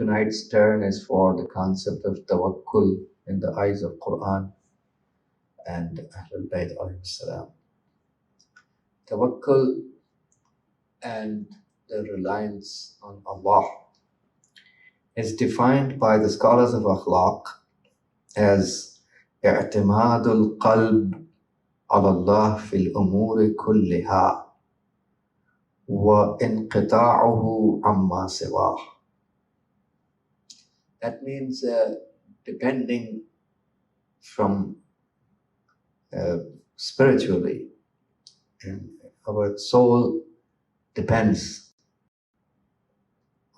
tonight's turn is for the concept of Tawakkul in the eyes of Quran and Ahlul Bayt alayhi salam. Tawakkul and the reliance on Allah is defined by the scholars of Akhlaq as i'timadul qalb ala Allah fil umuri kulliha wa inqita'uhu amma siwah. That means depending from spiritually, and our soul depends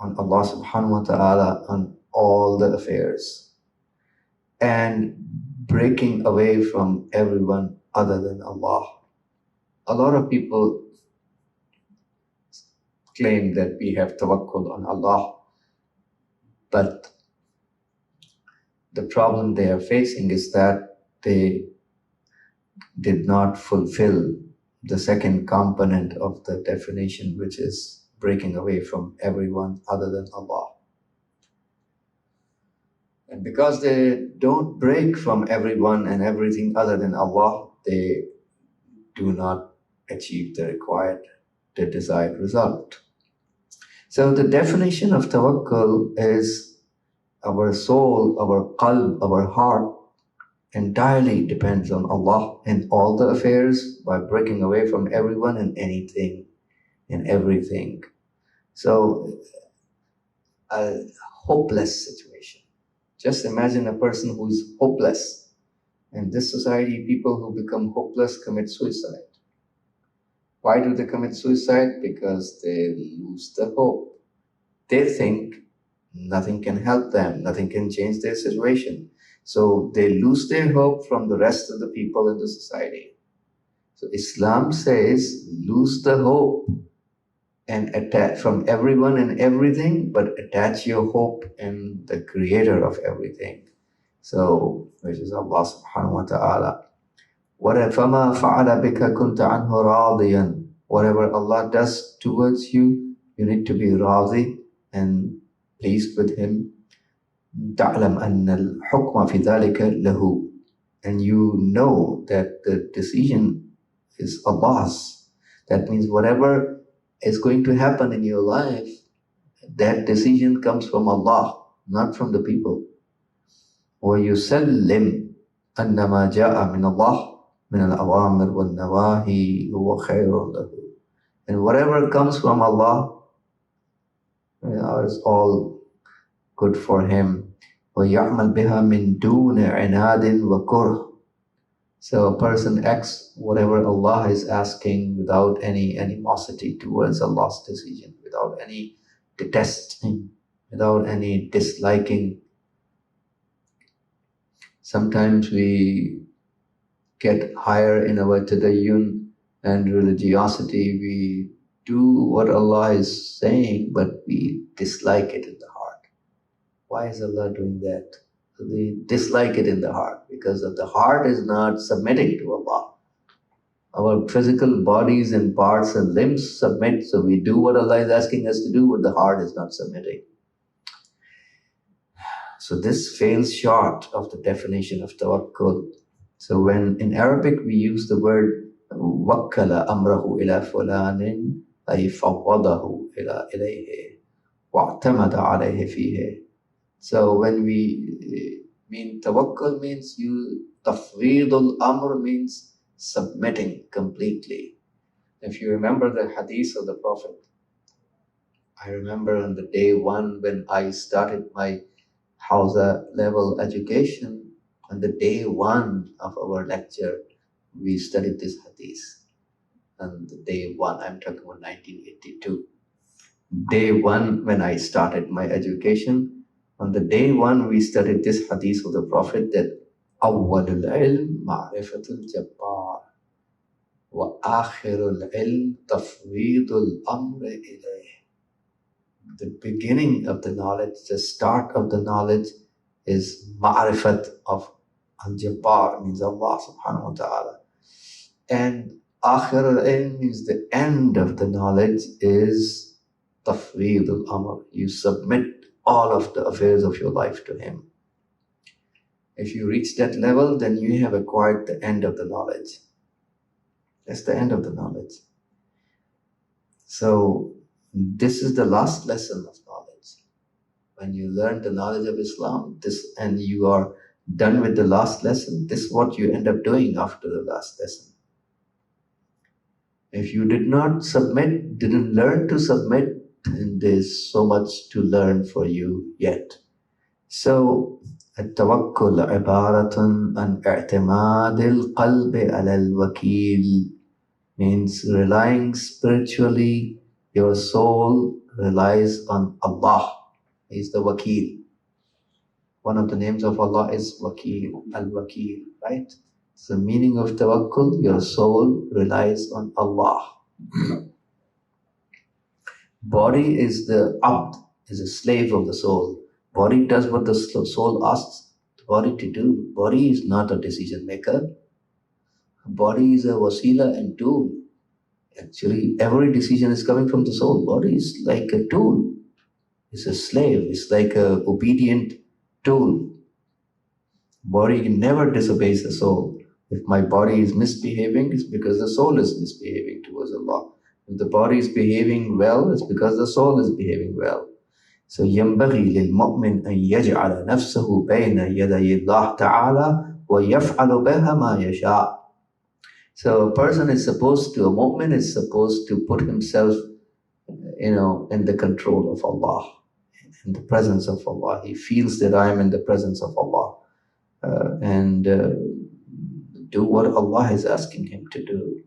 on Allah subhanahu wa ta'ala on all the affairs and breaking away from everyone other than Allah. A lot of people claim that we have tawakkul on Allah, but the problem they are facing is that they did not fulfill the second component of the definition, which is breaking away from everyone other than Allah. And because they don't break from everyone and everything other than Allah, they do not achieve the desired result. So the definition of tawakkul is our soul, our qalb, our heart entirely depends on Allah in all the affairs by breaking away from everyone and anything and everything. So a hopeless situation. Just imagine a person who is hopeless. In this society, people who become hopeless commit suicide. Why do they commit suicide? Because they lose the hope. They think nothing can help them, nothing can change their situation. So they lose their hope from the rest of the people in the society. So Islam says, lose the hope and attach from everyone and everything, but attach your hope in the creator of everything. So, which is Allah subhanahu wa ta'ala. وَفَمَا فَعَلَ بِكَ كُنْتَ عَنْهُ رَاضِيًا. Whatever Allah does towards you, you need to be radhi and pleased with Him. تَعْلَمْ أَنَّ الْحُكْمَ فِي ذَلِكَ لَهُ. And you know that the decision is Allah's. That means whatever is going to happen in your life, that decision comes from Allah, not from the people. وَيُسَلِّمْ أَنَّمَا جَاءَ مِنَ اللَّهِ مِنَ الْأَوَامِرِ وَالنَّوَاهِي هُوَ خَيْرٌ لَهُ. And whatever comes from Allah, is all good for him. وَيَعْمَلْ بِهَا مِن دُونِ عِنَادٍ وَكُرْهٍ. So a person acts whatever Allah is asking without any animosity towards Allah's decision, without any detesting, without any disliking. Sometimes we get higher in our tadayyun and religiosity. We do what Allah is saying, but we dislike it in the heart. Why is Allah doing that? They dislike it in the heart because the heart is not submitting to Allah. Our physical bodies and parts and limbs submit, so we do what Allah is asking us to do, but the heart is not submitting. So this falls short of the definition of tawakkul. So when in Arabic we use the word wakkala amrahu ila fulanin ay fawwadahu ila ilayhi wa'tamada alayhi fihi. So when we mean tawakkul means tafweedul amr means submitting completely. If you remember the hadith of the Prophet, I remember on the day one when I started my Hausa level education, on the day one of our lecture, we studied this hadith. On the day one, I'm talking about 1982. Day one, when I started my education, on the day one, we studied this hadith of the Prophet that أول العلم معرفة الجبار وآخر العلم تفويض الأمر إليه. The beginning of the knowledge, the start of the knowledge is ma'rifat of al-Jabbar, means Allah subhanahu wa ta'ala. And akhir al-ilm means the end of the knowledge is tafweed al-amr. You submit all of the affairs of your life to Him. If you reach that level, then you have acquired the end of the knowledge. That's the end of the knowledge. So this is the last lesson of knowledge. When you learn the knowledge of Islam, and you are done with the last lesson, this is what you end up doing after the last lesson. If you did not submit, didn't learn to submit, then there's so much to learn for you yet. So, التوكل عبارة عن اعتماد القلب على الوكيل, means relying spiritually. Your soul relies on Allah. He's the wakil. One of the names of Allah is Wakil, Al-Wakil, right? So the meaning of tawakkul, your soul relies on Allah. Body is the abd, is a slave of the soul. Body does what the soul asks the body to do. Body is not a decision maker. Body is a wasila and tool. Actually, every decision is coming from the soul. Body is like a tool. It's a slave. It's like a obedient tool. Body never disobeys the soul. If my body is misbehaving, it's because the soul is misbehaving towards Allah. If the body is behaving well, it's because the soul is behaving well. So ينبغي للمؤمن أن يجعل نفسه بين يدي الله تعالى ويفعل بها ما يشاء. So a person is supposed to, a mu'min is supposed to put himself, in the control of Allah, in the presence of Allah. He feels that I am in the presence of Allah, and do what Allah is asking him to do.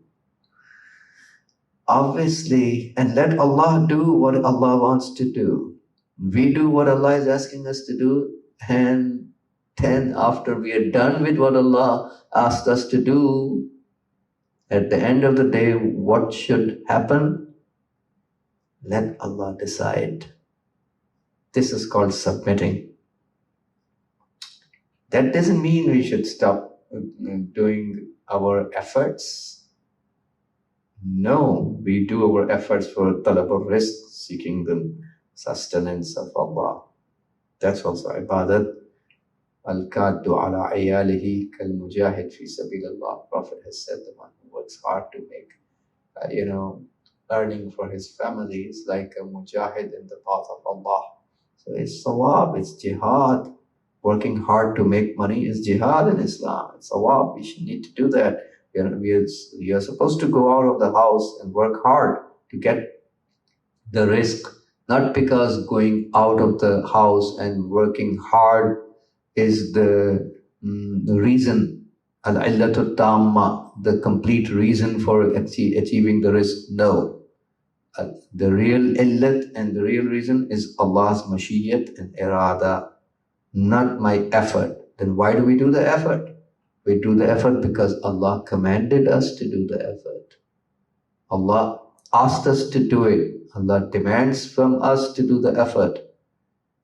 Obviously, and let Allah do what Allah wants to do. We do what Allah is asking us to do, and then after we are done with what Allah asked us to do, at the end of the day, what should happen? Let Allah decide. This is called submitting. That doesn't mean we should stop doing our efforts. No, we do our efforts for talab al-rizq, seeking the sustenance of Allah. That's also ibadat. Al-kaddu ala ayalihi kal-mujahid fi sabilillah. Prophet has said the one who works hard to make, earning for his family is like a mujahid in the path of Allah. So it's sawab, it's jihad. Working hard to make money is jihad in Islam. It's sawab. We should need to do that. We are supposed to go out of the house and work hard to get the rizq, not because going out of the house and working hard is the reason, al-illatul tamma, the complete reason for achieving the rizq. No. The real illat and the real reason is Allah's mashiyyat and irada, not my effort. Then why do we do the effort? We do the effort because Allah commanded us to do the effort. Allah asked us to do it. Allah demands from us to do the effort.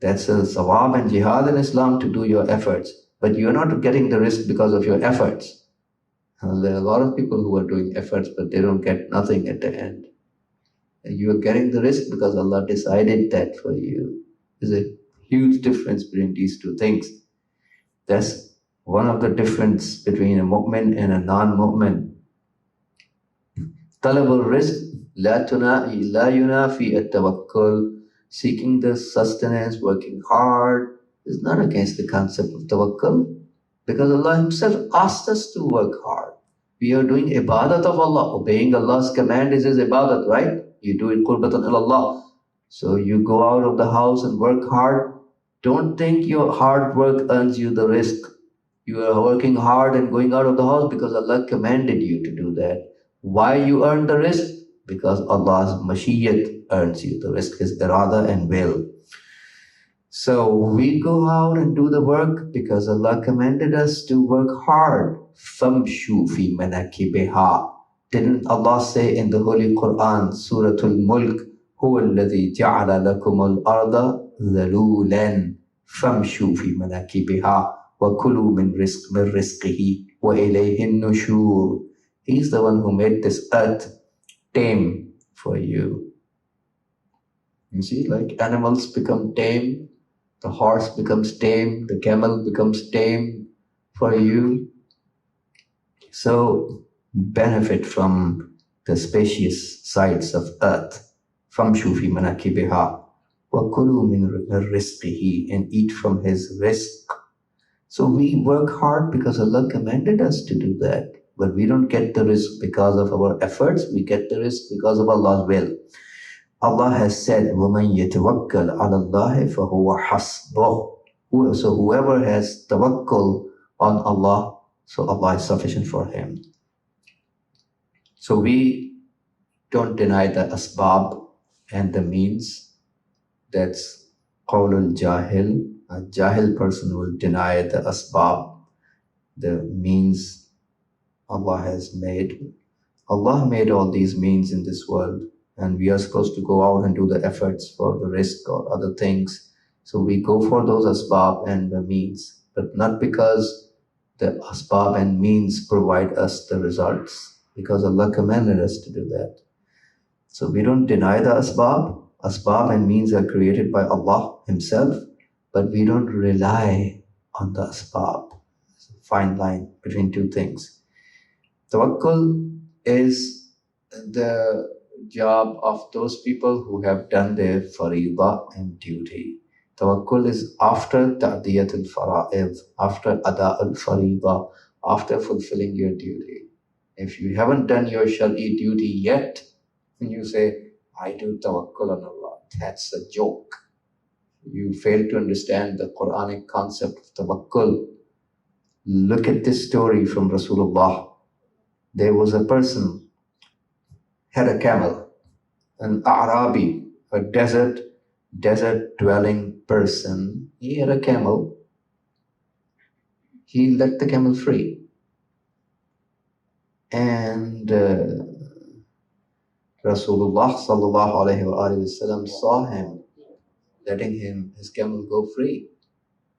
That's a sawab and jihad in Islam, to do your efforts. But you're not getting the rizq because of your efforts. There are a lot of people who are doing efforts, but they don't get nothing at the end. You are getting the rizq because Allah decided that for you. There's a huge difference between these two things. That's one of the difference between a mu'min and a non-mu'min. Talab al-rizq la yunafi at-tawakkul. Seeking the sustenance, working hard, is not against the concept of tawakkul, because Allah Himself asked us to work hard. We are doing ibadat of Allah. Obeying Allah's command is His ibadat, right? You do it qurbatan ilallah. So you go out of the house and work hard. Don't think your hard work earns you the rizq. You are working hard and going out of the house because Allah commanded you to do that. Why you earn the rizq? Because Allah's mashiyyat earns you the rizq, His irada and will. So we go out and do the work because Allah commanded us to work hard. Famshu fi manakibiha. Didn't Allah say in the Holy Quran, Surah Al-Mulk, Huwa alladhi ja'ala lakum al-arda dhalulan famshu fi manakibiha wa kulu min rizqihi wa ilayhin nushur. He's the one who made this earth tame for you. You see, like animals become tame The horse becomes tame, the camel becomes tame for you. So benefit from the spacious sides of earth. Famshu fi manakibiha wa kulu min rizqihi, and eat from his rizq. So we work hard because Allah commanded us to do that. But we don't get the rizq because of our efforts, we get the rizq because of Allah's will. Allah has said, وَمَنْ يَتَوَكَّلْ عَلَى اللَّهِ فَهُوَ حَسْبُهُ. So whoever has tawakkul on Allah, so Allah is sufficient for him. So we don't deny the asbab and the means. That's qawlul jahil. A jahil person will deny the asbab, the means Allah has made. Allah made all these means in this world, and we are supposed to go out and do the efforts for the risk or other things. So we go for those asbab and the means, but not because the asbab and means provide us the results, because Allah commanded us to do that. So we don't deny the asbab. Asbab and means are created by Allah Himself, but we don't rely on the asbab. It's a fine line between two things. Tawakkul is the job of those people who have done their faridah and duty. Tawakkul is after ta'diyatul fara'id, after ada'ul faridah, after fulfilling your duty. If you haven't done your shari duty yet, and you say, I do tawakkul on Allah, that's a joke. You fail to understand the Quranic concept of tawakkul. Look at this story from Rasulullah. There was a person, had a camel, an Arabi, a desert dwelling person. He had a camel. He let the camel free. And Rasulullah sallallahu alayhi wa saw him letting his camel go free.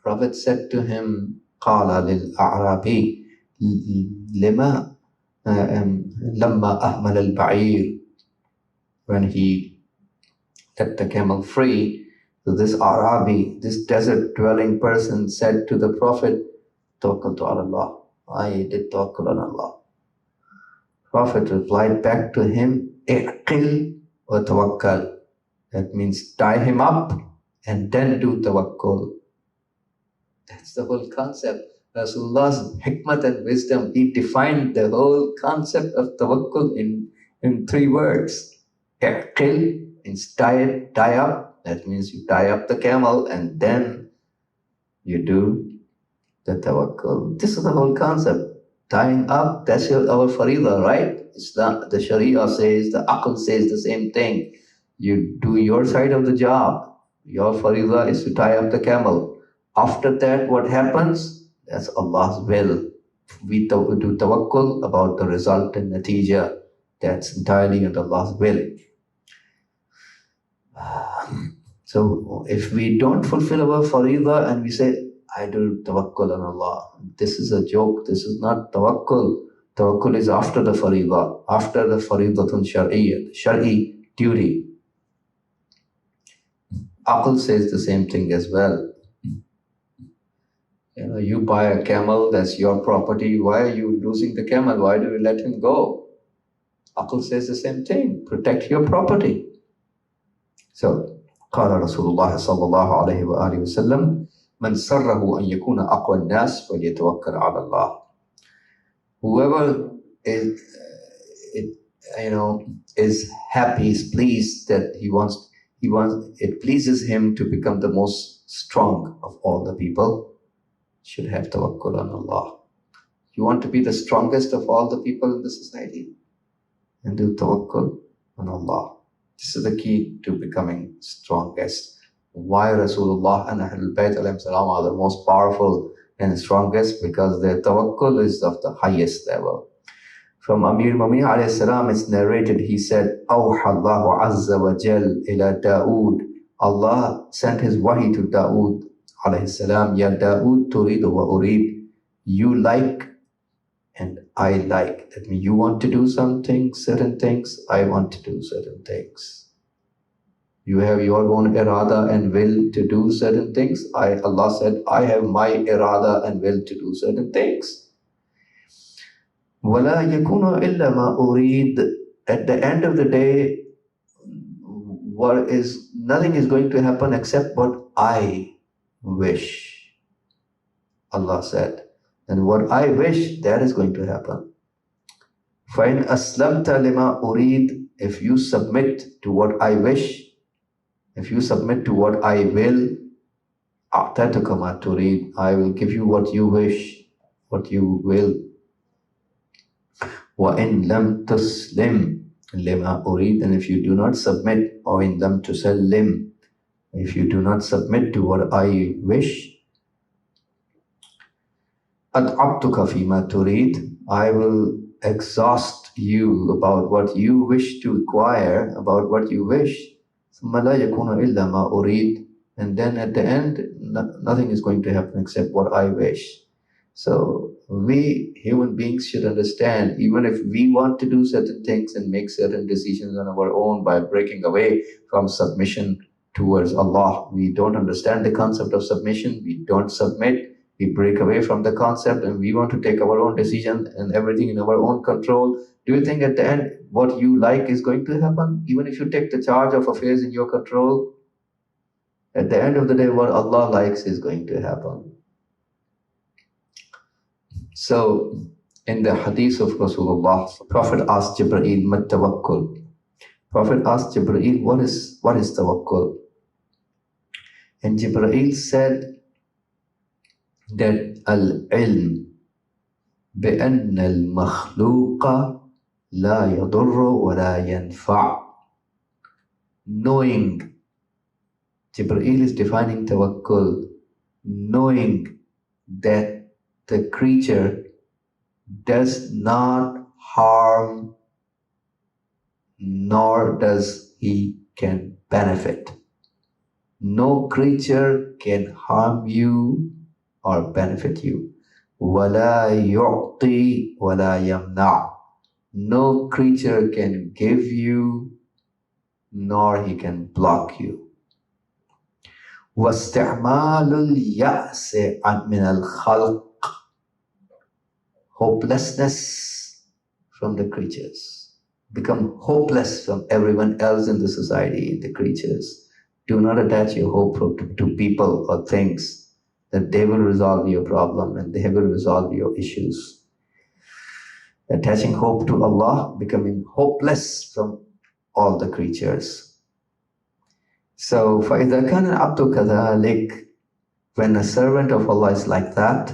Prophet said to him, قال للأعرابي لما لما أهمل البعير. When he let the camel free, so this Arabi, this desert dwelling person said to the Prophet, Tawakkaltu ala Allah. I did tawakkul on Allah. Prophet replied back to him, Iqil wa tawakkal. That means tie him up and then do tawakkul. That's the whole concept. Rasulullah's hikmat and wisdom, he defined the whole concept of tawakkul in 3 words. Iqil means tie up. That means you tie up the camel and then you do the tawakkul. This is the whole concept. Tying up, that's our faridah, right? Islam, the Sharia says, the Aql says the same thing. You do your side of the job. Your faridah is to tie up the camel. After that, what happens? That's Allah's will. We do tawakkul about the result and natija. That's entirely under Allah's will. So if we don't fulfill our faridah and we say, I do tawakkul on Allah, this is a joke. This is not tawakkul. Tawakkul is after the faridah, after the faridatun shar'iyyah, shari duty. Aql says the same thing as well. You buy a camel, that's your property. Why are you losing the camel? Why do you let him go? Aql says the same thing. Protect your property. So, قال رسول الله صلى الله عليه وآله وسلم من سره أن يكون أقوى الناس فليتوكل على الله. Whoever is happy, is pleased that it pleases him to become the most strong of all the people, should have tawakkul on Allah. You want to be the strongest of all the people in the society, and do tawakkul on Allah. This is the key to becoming strongest. Why Rasulullah and Ahlul Bayt are the most powerful and strongest? Because their tawakkul is of the highest level. From Amir Mu'minin alayhi salam, it's narrated, he said, Awha Allahu Azza wa Jal ila Dawood. Allah sent his wahi to Dawood alayhi salam, Ya Dawood turidu wa urid. You like and I like. That means you want to do something, certain things, I want to do certain things. You have your own irada and will to do certain things. Allah said, I have my irada and will to do certain things. وَلَا يَكُونُ إِلَّا مَا أُرِيدُ. At the end of the day, nothing is going to happen except what I wish. Allah said, and what I wish, that is going to happen. فَإِنْ أَسْلَمْتَ لِمَا أُرِيدُ. If you submit to what I wish, if you submit to what I will, أَعْتَتُكَ مَا تُرِيدُ. I will give you what you wish, what you will. وَإِنْ لَمْ تُسْلِمْ لِمَا أُرِيدُ. And if you do not submit, or in لَمْ تُسَلِّمْ, if you do not submit to what I wish, أَتْعَبْتُكَ فِي مَا تُرِيدُ. I will exhaust you about what you wish to acquire, about what you wish. ثُمَّ لَا يَكُونَ إِلَّا مَا أُرِيدُ. And then at the end, nothing is going to happen except what I wish. So we human beings should understand, even if we want to do certain things and make certain decisions on our own by breaking away from submission towards Allah, we don't understand the concept of submission, we don't submit, we break away from the concept, and we want to take our own decision and everything in our own control. Do you think at the end what you like is going to happen? Even if you take the charge of affairs in your control, at the end of the day, what Allah likes is going to happen. So, in the hadith of Rasulullah, Prophet asked Jibreel, "Mat tawakkul?" Prophet asked Jibreel, what is tawakkul? And Jibreel said that al-ilm bi-anna al-makhluqa la yadurru wa la yanfa'. Knowing, Jibreel is defining tawakkul, knowing that the creature does not harm nor does he can benefit. No creature can harm you or benefit you. وَلَا يُعْطِي وَلَا يَمْنَعُ. No creature can give you nor he can block you. وَاسْتِعْمَالُ الْيَأْسِ مِنَ الْخَلْقِ. Hopelessness from the creatures. Become hopeless from everyone else in the society, the creatures. Do not attach your hope to people or things, that they will resolve your problem and they will resolve your issues. Attaching hope to Allah, becoming hopeless from all the creatures. So, فَإِذَا كَانَ الْعَبْدُ كَذَلِكَ, when a servant of Allah is like that,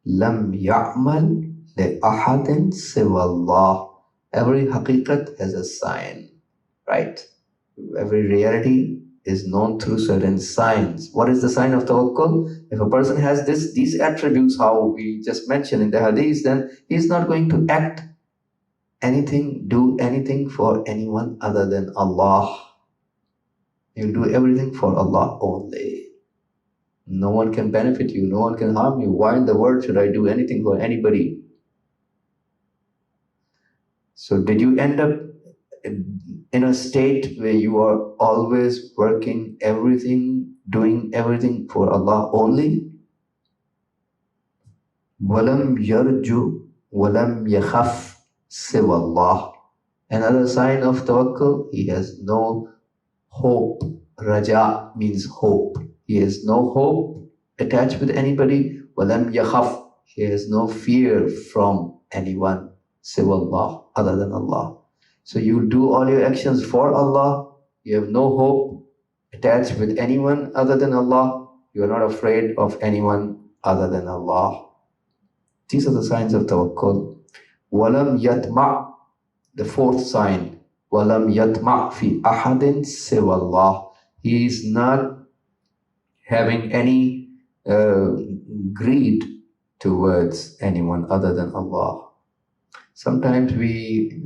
لَمْ يَعْمَلْ لِأَحَدٍ سِوَى اللَّهِ. Every haqiqat has a sign, right? Every reality is known through certain signs. What is the sign of tawakkul? If a person has these attributes, how we just mentioned in the hadith, then he's not going to act anything, do anything for anyone other than Allah. You'll do everything for Allah only. No one can benefit you, no one can harm you. Why in the world should I do anything for anybody? So did you end up in a state where you are always working everything, doing everything for Allah only? وَلَمْ يَرْجُ وَلَمْ يَخَفْ سِوَى اللَّهِ. Another sign of tawakkul, he has no hope. Raja means hope. He has no hope attached with anybody. وَلَمْ يَخَفْ. He has no fear from anyone. سِوَى اللَّهِ, other than Allah. So you do all your actions for Allah. You have no hope attached with anyone other than Allah. You are not afraid of anyone other than Allah. These are the signs of tawakkul. وَلَمْ يَتْمَعْ. The fourth sign. وَلَمْ يَتْمَعْ فِي أَحَدٍ سِوَى اللَّهِ. He is not having any greed towards anyone other than Allah. Sometimes we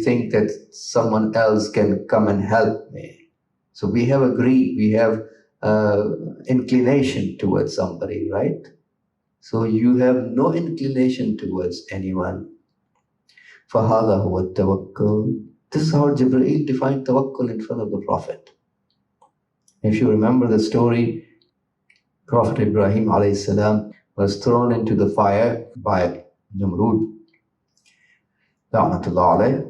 think that someone else can come and help me. So we have a greed, we have inclination towards somebody, right? So you have no inclination towards anyone. فَهَذَا هُوَ التَّوَكُّلُ. This is how Jibreel defined tawakkul in front of the Prophet. If you remember the story, Prophet Ibrahim alayhi salam was thrown into the fire by Namrud, la'natullah alayh.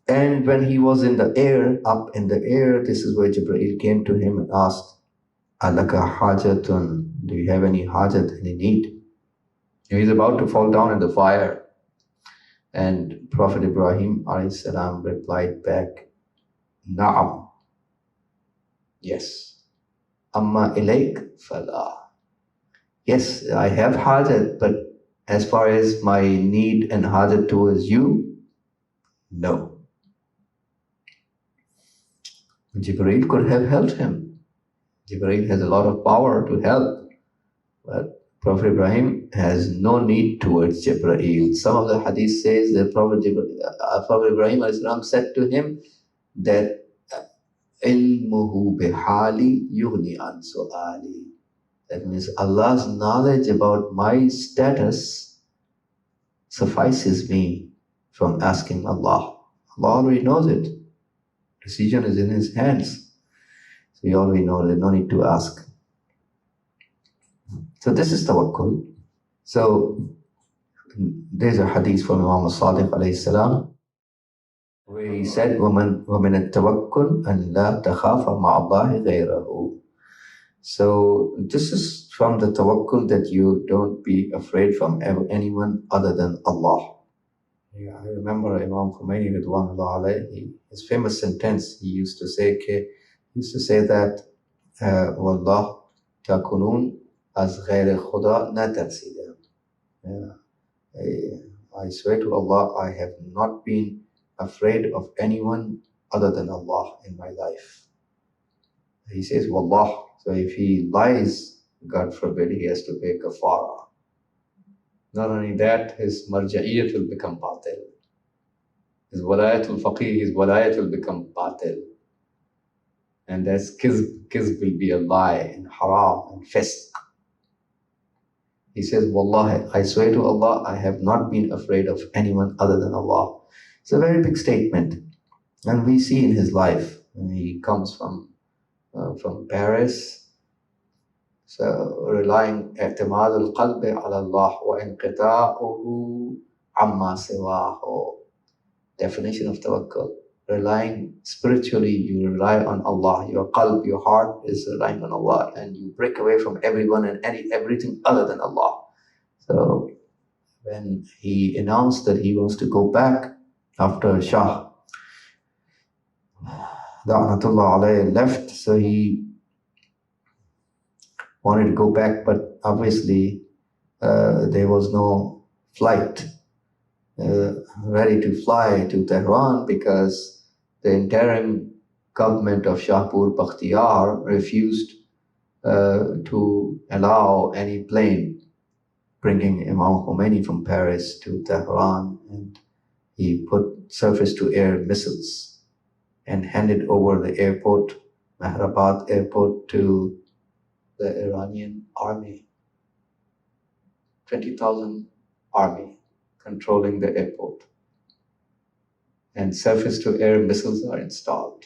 And when he was in the air, up in the air, this is where Jibreel came to him and asked, Alaka hajatun, do you have any hajat, any need? He's about to fall down in the fire. And Prophet Ibrahim alayhi salam replied back, Na'am, yes. Amma ilayk fala. Yes, I have hajat, but as far as my need and hajat towards you, no. Jibreel could have helped him. Jibreel has a lot of power to help, but Prophet Ibrahim has no need towards Jibreel. Some of the hadith says that Prophet Ibrahim as-salam said to him that ilmuhu bihali yughni an su'ali. That means Allah's knowledge about my status suffices me from asking Allah. Allah already knows it. Decision is in His hands. So He already knows it, no need to ask. So this is tawakkul. So there's a hadith from Imam Sadiq alayhi salam where he said, وَمِنَ التَّوَكُّلْ أَنْ لَا تَخَافَ مَعَ اللَّهِ غَيْرَهُ. So this is from the tawakkul that you don't be afraid from anyone other than Allah. Yeah, I remember Imam Khomeini Ridwanullah alayhi, his famous sentence, he used to say that, Wallah takunun as ghayr khuda na tarsida. I swear to Allah, I have not been afraid of anyone other than Allah in my life. He says, Wallah. So if he lies, God forbid, he has to pay kafara. Not only that, his marja'iyat will become batil. His walayatul faqih, his walayat will become batil. And that's kizb will be a lie and haram and fisq. He says, Wallahi, I swear to Allah, I have not been afraid of anyone other than Allah. It's a very big statement. And we see in his life, he comes from Paris, so relying i'timad al-qalbi ala Allah wa inqita'uhu amma siwahu. Definition of tawakkul. Relying spiritually, you rely on Allah. Your qalb, your heart is relying on Allah, and you break away from everyone and everything other than Allah. So when he announced that he wants to go back after Shah La'natullah alayhi left, so he wanted to go back, but obviously there was no flight ready to fly to Tehran because the interim government of Shahpur Bakhtiyar refused to allow any plane bringing Imam Khomeini from Paris to Tehran, and he put surface-to-air missiles and handed over the airport, Mehrabad airport, to the Iranian army. 20,000 army controlling the airport. And surface-to-air missiles are installed.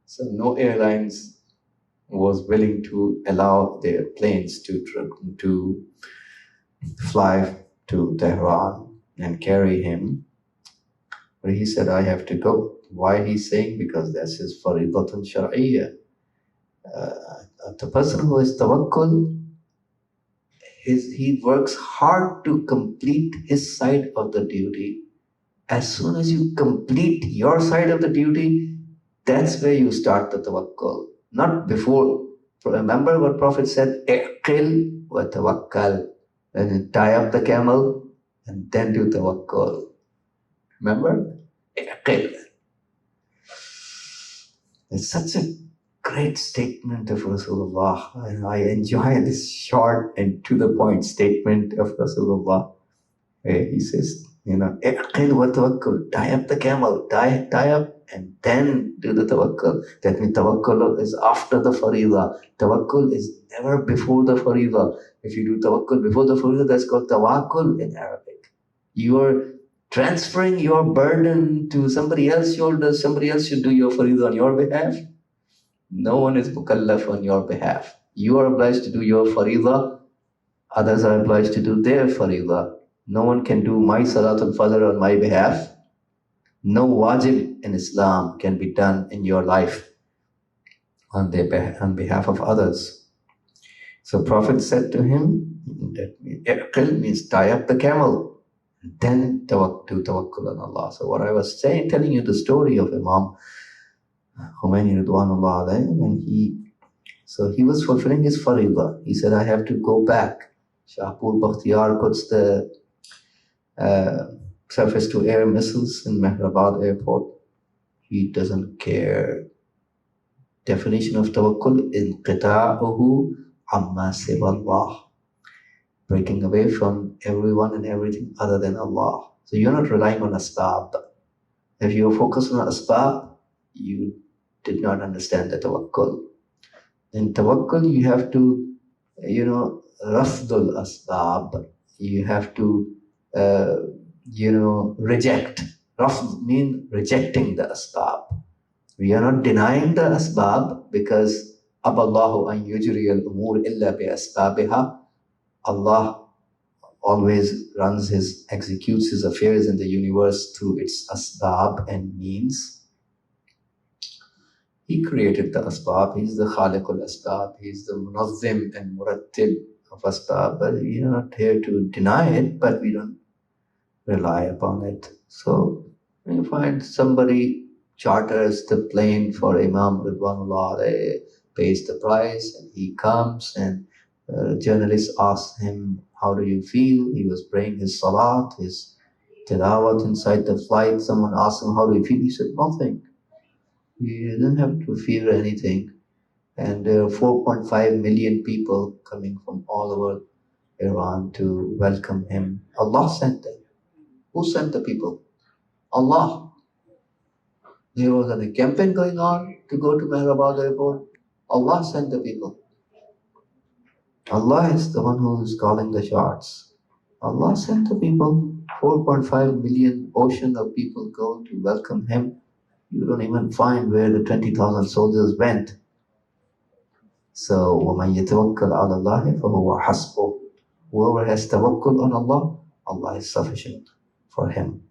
So no airlines was willing to allow their planes to fly to Tehran and carry him. But he said, I have to go. Why he's saying? Because that's his faridatun shar'iyya. The person who is tawakkul, he works hard to complete his side of the duty. As soon as you complete your side of the duty, that's where you start the tawakkul. Not before. Remember what Prophet said, Iqil wa tawakkal. Then you tie up the camel and then do tawakkul. Remember? Iqil. It's such a great statement of Rasulullah. And I enjoy this short and to the point statement of Rasulullah. He says, Iqil wa tawakkul. Tie up the camel. Tie up and then do the tawakkul. That means tawakkul is after the faridah. Tawakkul is never before the faridah. If you do tawakkul before the faridah, that's called tawakkul in Arabic. You are transferring your burden to somebody else's shoulders. Somebody else should do your faridah on your behalf. No one is mukallaf on your behalf. You are obliged to do your faridah, others are obliged to do their faridah. No one can do my salatul fajr on my behalf. No wajib in Islam can be done in your life on behalf of others. So Prophet said to him, that means tie up the camel, then do tawakkul on Allah. So what I was telling you the story of Imam Khomeini Ridwanullah alayhi, when he was fulfilling his faridah. He said, I have to go back. Shahpur Bakhtiyar puts the surface-to-air missiles in Mehrabad airport. He doesn't care. Definition of tawakkul, inqita'uhu amma siwallah. Breaking away from everyone and everything other than Allah. So you're not relying on asbab. If you're focused on asbab, you did not understand the tawakkul. In tawakkul, you have to, rafdul asbab. You have to, reject. Rafd means rejecting the asbab. We are not denying the asbab because aballahu an yujri al-umur illa bi asbabiha. Allah always executes his affairs in the universe through its asbab and means. He created the asbab. He's the khaliqul asbab. He's the munazzim and murattib of asbab. But we are not here to deny it, but we don't rely upon it. So when you find somebody charters the plane for Imam Ridwanullah, they pays the price, and he comes, and journalist asks him, how do you feel? He was praying his salat, his tilawat inside the flight. Someone asked him, how do you feel? He said, nothing. You didn't have to fear anything. And there are 4.5 million people coming from all over Iran to welcome him. Allah sent them. Who sent the people? Allah. There was a campaign going on to go to Mehrabad airport. Allah sent the people. Allah is the one who is calling the shots. Allah sent the people. 4.5 million ocean of people go to welcome him. You don't even find where the 20,000 soldiers went. So, وَمَنْ يَتَوَكَّلْ عَلَى اللَّهِ فَهُوَ حَسْبُهُ. Whoever has tawakkul on Allah, Allah is sufficient for him.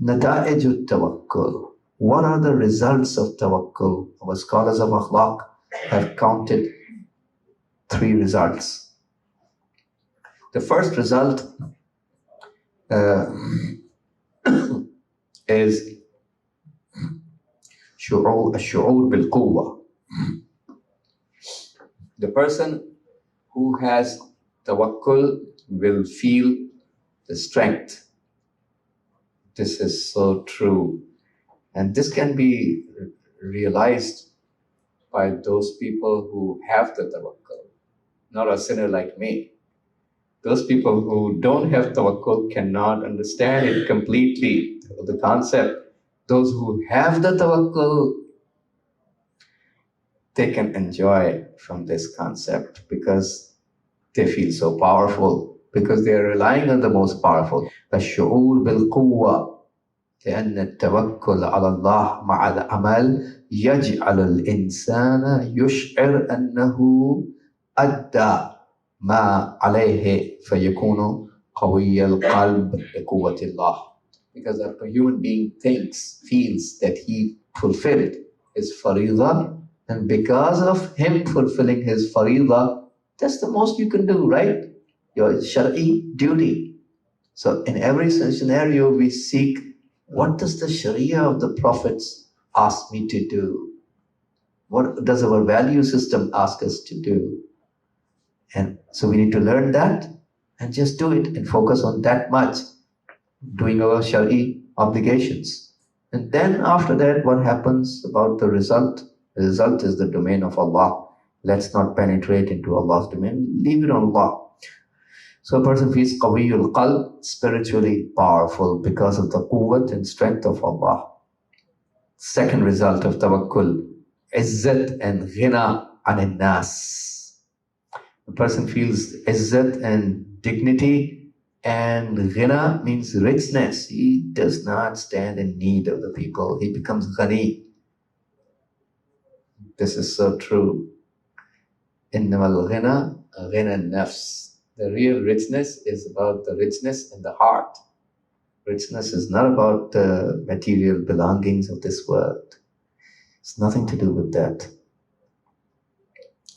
نَتَائِجُ التَّوَكُّلِ. What are the results of tawakkul? Our scholars of akhlaq have counted 3 results. The first result is الشعور بالقوة. The person who has tawakkul will feel the strength. This is so true. And this can be realized by those people who have the tawakkul, not a sinner like me. Those people who don't have tawakkul cannot understand it completely, the concept. Those who have the tawakkul, they can enjoy from this concept because they feel so powerful, because they are relying on the most powerful. الشعور بالقوة لأن التوكل على الله مع العمل يجعل الإنسان يشعر أنه أدى ما عليه فيكون قوي القلب بقوة الله. Because if a human being feels that he fulfilled his faridah, and because of him fulfilling his faridah, that's the most you can do, right? Your shari'i duty. So in every scenario, we seek, what does the sharia of the prophets ask me to do? What does our value system ask us to do? And so we need to learn that and just do it and focus on that much, doing our shari'i obligations. And then after that, what happens about the result? The result is the domain of Allah. Let's not penetrate into Allah's domain. Leave it on Allah. So a person feels qawiyul qalb, spiritually powerful because of the quwwat and strength of Allah. Second result of tawakkul, izzat and ghina an nas. A person feels izzat and dignity, and ghina means richness. He does not stand in need of the people. He becomes ghani. This is so true. Innamal ghina ghina nafs. The real richness is about the richness in the heart. Richness is not about the material belongings of this world. It's nothing to do with that.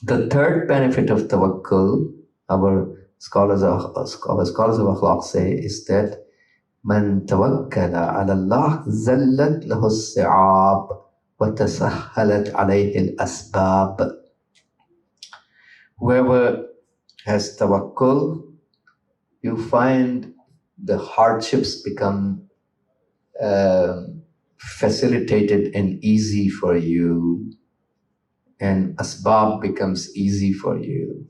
The third benefit of tawakkul, our scholars of akhlaq say, is that man tawakkala ala Allah zallat lahu as-si'ab wa tasahhalat alayhi al-asbab. Whoever has tawakkul, you find the hardships become facilitated and easy for you, and asbab becomes easy for you.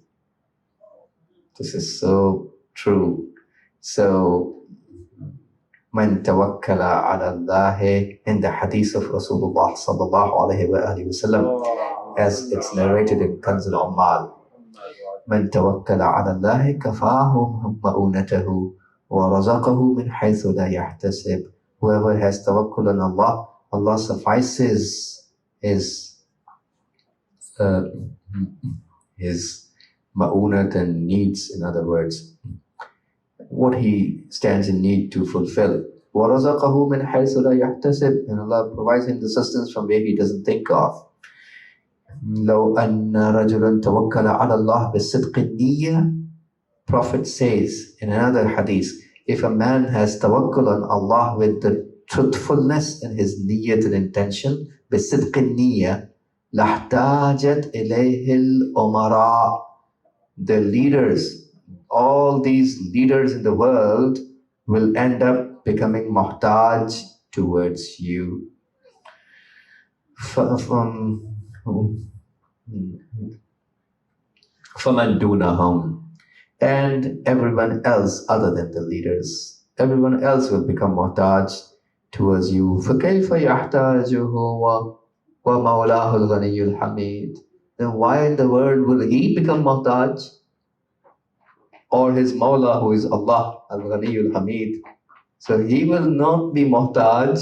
This is so true. So, man tawakkala ala Allah, in the hadith of Rasulullah sallallahu alayhi wa sallam, as it's narrated in Kanz al-Ummal, man tawakkala ala Allah kafahu ma'unatahu wa razaqahu min haythu la yahtasib. Whoever has tawakkul on Allah, Allah suffices his ma'unat and needs, in other words, what he stands in need to fulfill. وَرَزَقَهُ مِنْ حَيْثُ لَا يَحْتَسِبْ, and Allah provides him the sustenance from where he doesn't think of. لَوْ أَنَّ رَجُلًا تَوَكَّلَ عَلَى اللَّهِ بِالصِّدْقِ النِّيَّةِ. Prophet says in another hadith, if a man has tawakkul on Allah with the truthfulness in his niyyat and intention, بِالصِّدْقِ النِّيَّةِ لَحْتَاجَتْ إِلَيْهِ الْأُمَرَاءِ. The leaders, all these leaders in the world, will end up becoming muhtaj towards you. فَمَنْ دُونَهُمْ, and everyone else other than the leaders, everyone else will become muhtaj towards you. فَكَيْفَ يَحْتَاجُهُ وَمَوْلَاهُ الْغَنِيُّ الْحَمِيدُ. Then why in the world will he become muhtaj? Or his Mawla, who is Allah, al-Ghaniyyul Hamid. So he will not be muhtaj.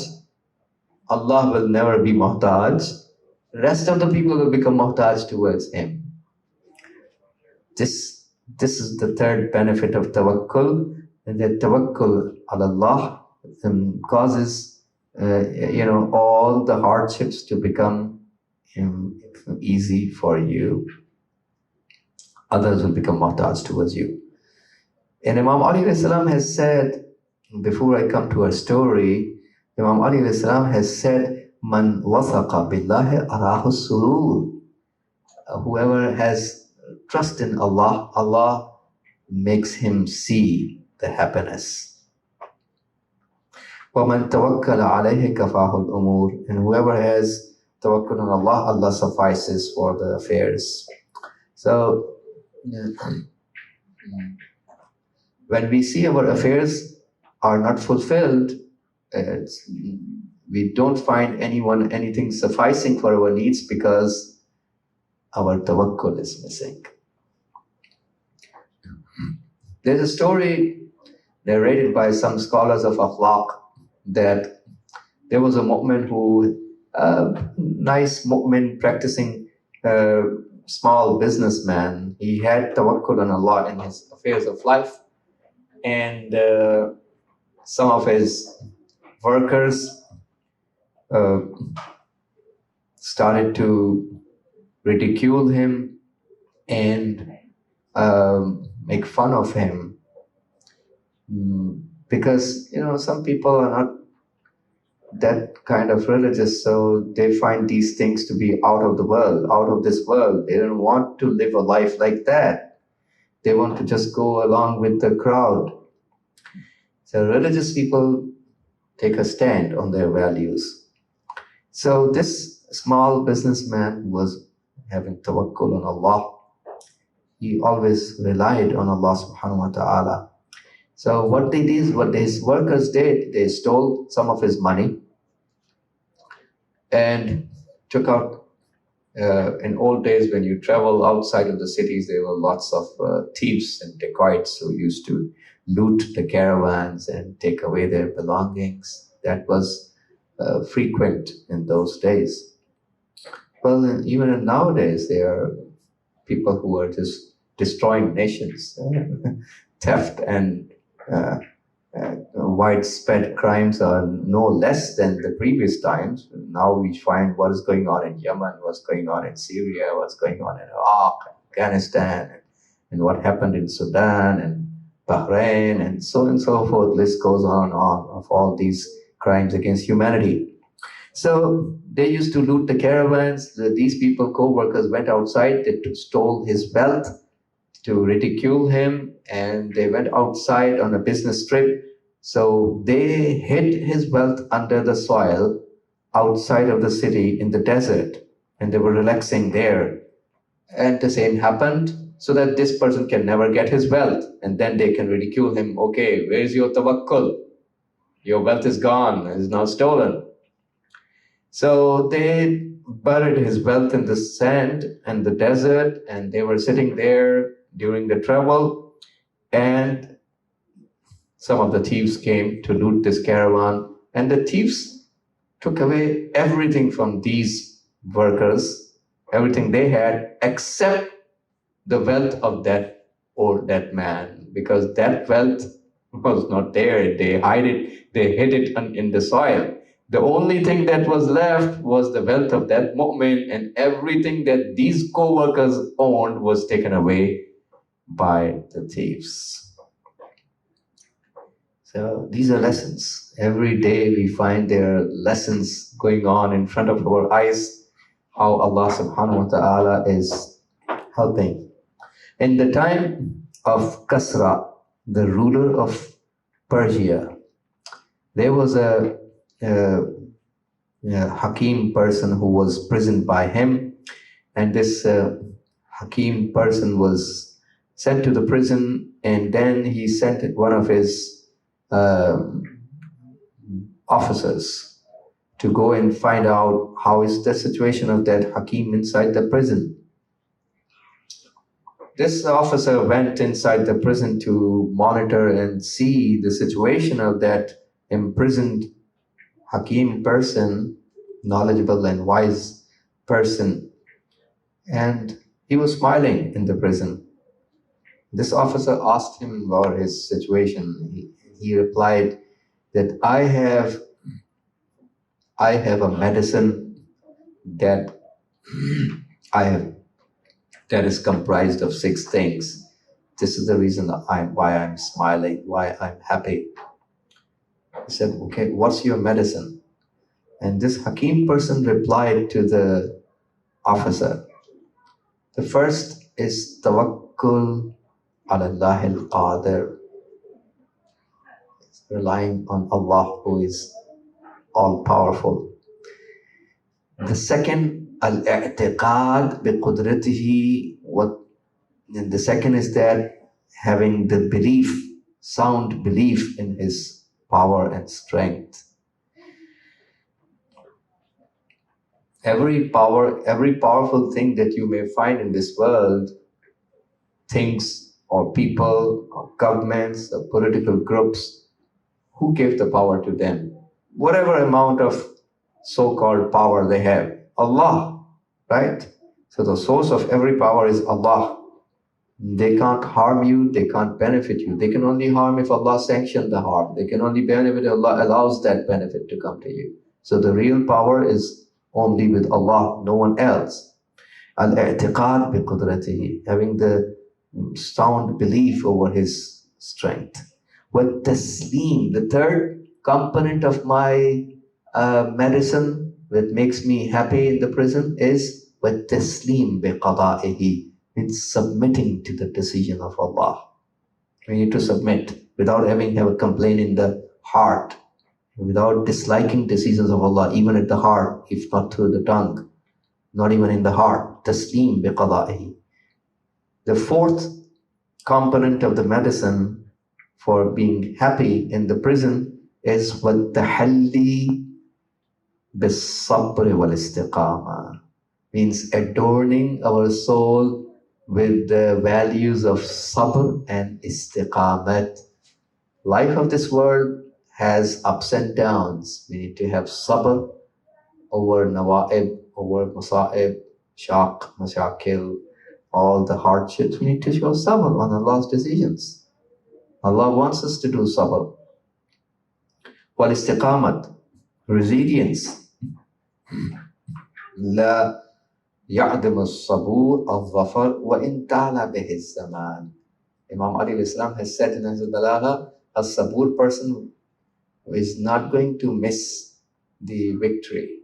Allah will never be muhtaj. Rest of the people will become muhtaj towards him. This is the third benefit of tawakkul, and that tawakkul ala Allah causes all the hardships to become easy for you. Others will become muhtaj towards you. And Imam Ali ﷺ has said, before I come to our story, Imam Ali ﷺ has said, Man wasaqa billahi arahu surur. Whoever has trust in Allah, Allah makes him see the happiness. وَمَنْ تَوَكَّلَ عَلَيْهِ كَفَاهُ الْأُمُورِ. And whoever has tawakkul on Allah, Allah suffices for the affairs. So, when we see our affairs are not fulfilled, we don't find anything sufficing for our needs because our tawakkul is missing. There's a story narrated by some scholars of akhlaq that there was a mu'min nice mu'min practicing small businessman. He had tawakkul on Allah in his affairs of life, and some of his workers started to ridicule him and make fun of him, because some people are not that kind of religious, so they find these things to be out of this world. They don't want to live a life like that. They want to just go along with the crowd. So religious people take a stand on their values. So this small businessman was having tawakkul on Allah. He always relied on Allah subhanahu wa ta'ala. So what his workers did, they stole some of his money and took out, in old days when you travel outside of the cities, there were lots of thieves and dacoits who used to loot the caravans and take away their belongings. That was frequent in those days. Well, even nowadays, there are people who are just destroying nations. Theft and uh, widespread crimes are no less than the previous times. Now we find what is going on in Yemen, what's going on in Syria, what's going on in Iraq, Afghanistan, and what happened in Sudan and Bahrain, and so on and so forth. List goes on and on of all these crimes against humanity. So they used to loot the caravans. These people, co-workers, went outside. They stole his wealth to ridicule him, and they went outside on a business trip. So they hid his wealth under the soil outside of the city in the desert, and they were relaxing there. And the same happened so that this person can never get his wealth, and then they can ridicule him. Okay, where's your tawakkul? Your wealth is gone, it is now stolen. So they buried his wealth in the sand and the desert, and they were sitting there during the travel, and some of the thieves came to loot this caravan, and the thieves took away everything from these workers, everything they had, except the wealth of that man, because that wealth was not there. They hid it in the soil. The only thing that was left was the wealth of that moment, and everything that these co-workers owned was taken away by the thieves. So these are lessons. Every day we find there are lessons going on in front of our eyes, how Allah subhanahu wa ta'ala is helping. In the time of Kasra, the ruler of Persia, there was a Hakim person who was prisoned by him, and this Hakim person was sent to the prison, and then he sent one of his officers to go and find out how is the situation of that Hakim inside the prison. This officer went inside the prison to monitor and see the situation of that imprisoned Hakim person, knowledgeable and wise person, and he was smiling in the prison. This officer asked him about his situation. He replied that I have a medicine that that is comprised of 6 things. This is the reason why I'm smiling, why I'm happy. He said, okay, what's your medicine? And this Hakim person replied to the officer, the first is Tawakkul ala Allah al-Qadir, relying on Allah who is all-powerful. The second, al-i'tiqad bi-qudratihi, and the second is that having the belief, sound belief in his power and strength. Every powerful thing that you may find in this world, things or people or governments or political groups, who gave the power to them? Whatever amount of so-called power they have, Allah, right? So the source of every power is Allah. They can't harm you, they can't benefit you. They can only harm if Allah sanctions the harm. They can only benefit if Allah allows that benefit to come to you. So the real power is only with Allah, no one else. Al-i'tiqad bi-qudratihi, having the sound belief over his strength. What taslim, the third component of my medicine that makes me happy in the prison is what taslim bi-qada'ihi, means submitting to the decision of Allah. We need to submit without having a complaint in the heart, without disliking decisions of Allah, even at the heart, if not through the tongue, not even in the heart. Taslim bi-qada'ihi. The fourth component of the medicine for being happy in the prison is what tahalli bis-sabr wal-istiqama, means adorning our soul with the values of sabr and istiqamat. Life of this world has ups and downs. We need to have sabr over nawa'ib, over masa'ib, shaq, mashakil, all the hardships. We need to show sabr on Allah's decisions. Allah wants us to do sabr. Wal istiqamat, resilience. La ya'dim as-sabur al-zafar wa in ta'ala bihi zaman. Imam Ali al-Islam has said in his balagha, a sabur person is not going to miss the victory.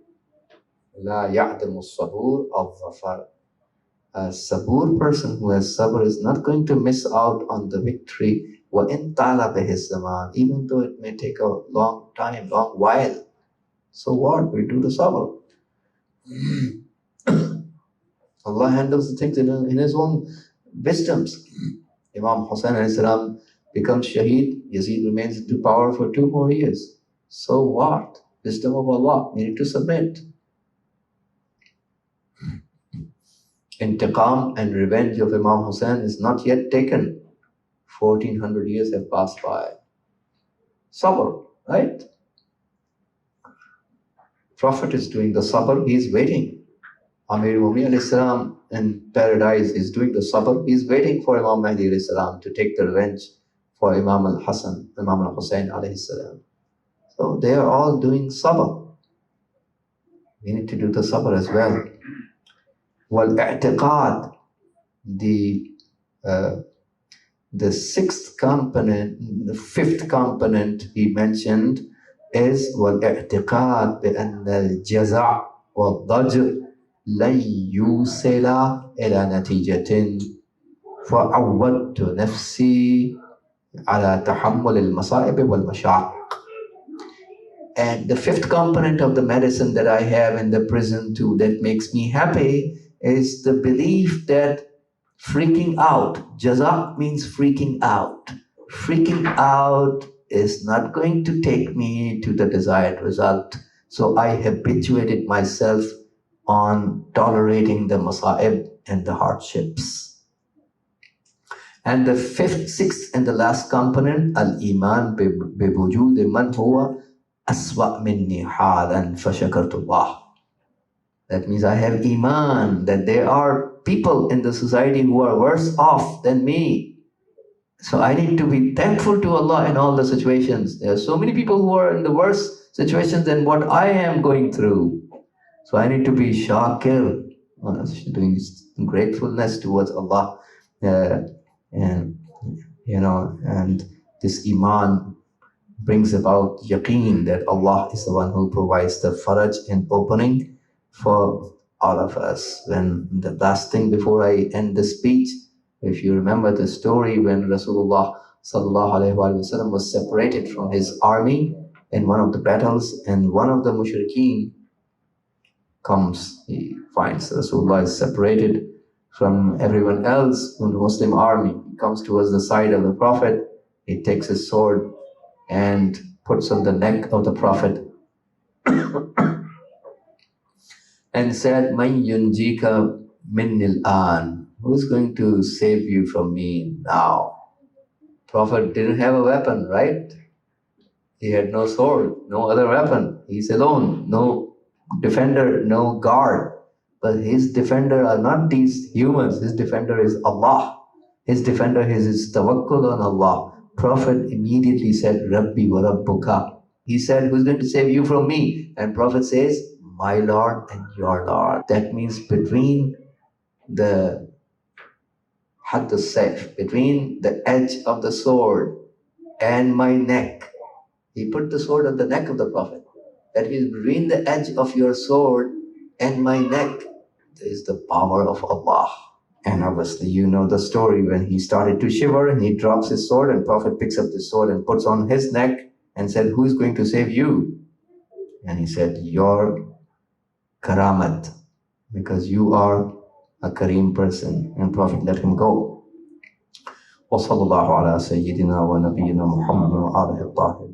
La ya'dim as-sabur al-zafar. A sabur person who has sabr is not going to miss out on the victory, wa in ta'ala bihi zaman, even though it may take a long time, long while. So what? We do the sabr. Allah handles the things in His own wisdoms. Imam Hussain alayhi salam becomes shaheed. Yazid remains in power for 2 more years. So what? Wisdom of Allah. We need to submit. Intiqam and revenge of Imam Hussain is not yet taken. 1400 years have passed by. Sabr, right? Prophet is doing the sabr. He is waiting. Amir Mu'min alayhi salam in paradise is doing the sabr. He is waiting for Imam Mahdi alayhi salam to take the revenge for Imam al-Hasan, Imam al-Hussain alayhi salam. So they are all doing sabr. We need to do the sabr as well. Wal-i'tiqad, the 6th component, the 5th component he mentioned is wal-i'tiqad bi-anna al-jaza' wal-dajr لن يوصل إلى نتيجة فعودت نفسي على تحمل المصائب والمشاق. And the 5th component of the medicine that I have in the prison too that makes me happy is the belief that freaking out, jaza means freaking out. Freaking out is not going to take me to the desired result. So I habituated myself on tolerating the masa'ib and the hardships. And the 5th, 6th, and the last component, al-iman bi-wujud man huwa aswa minni halan fashakartullah. That means I have iman, that there are people in the society who are worse off than me. So I need to be thankful to Allah in all the situations. There are so many people who are in the worst situations than what I am going through. So I need to be shakir, doing gratefulness towards Allah, and this iman brings about yaqeen that Allah is the one who provides the faraj and opening for all of us. When the last thing before I end the speech, if you remember the story when Rasulullah sallallahu alaihi wasallam was separated from his army in one of the battles, and one of the mushrikeen comes, he finds Rasulullah is separated from everyone else in the Muslim army. He comes towards the side of the Prophet. He takes his sword and puts on the neck of the Prophet and said, "Man yunjika minnil an?" Who's going to save you from me now? Prophet didn't have a weapon, right? He had no sword, no other weapon. He's alone, no defender, no guard. But his defender are not these humans. His defender is Allah. His defender is his tawakkul on Allah. Prophet immediately said, Rabbi wa Rabbuka. He said, who's going to save you from me? And Prophet says, my Lord and your Lord. That means between the hadd al-sayf, between the edge of the sword and my neck. He put the sword on the neck of the Prophet. That means between the edge of your sword and my neck, there is the power of Allah. And obviously you know the story when he started to shiver and he drops his sword, and Prophet picks up the sword and puts on his neck and said, who is going to save you? And he said, your karamat, because you are a Kareem person. And Prophet let him go. وصلى الله على سيدنا ونبينا محمد وآله الطاهرين.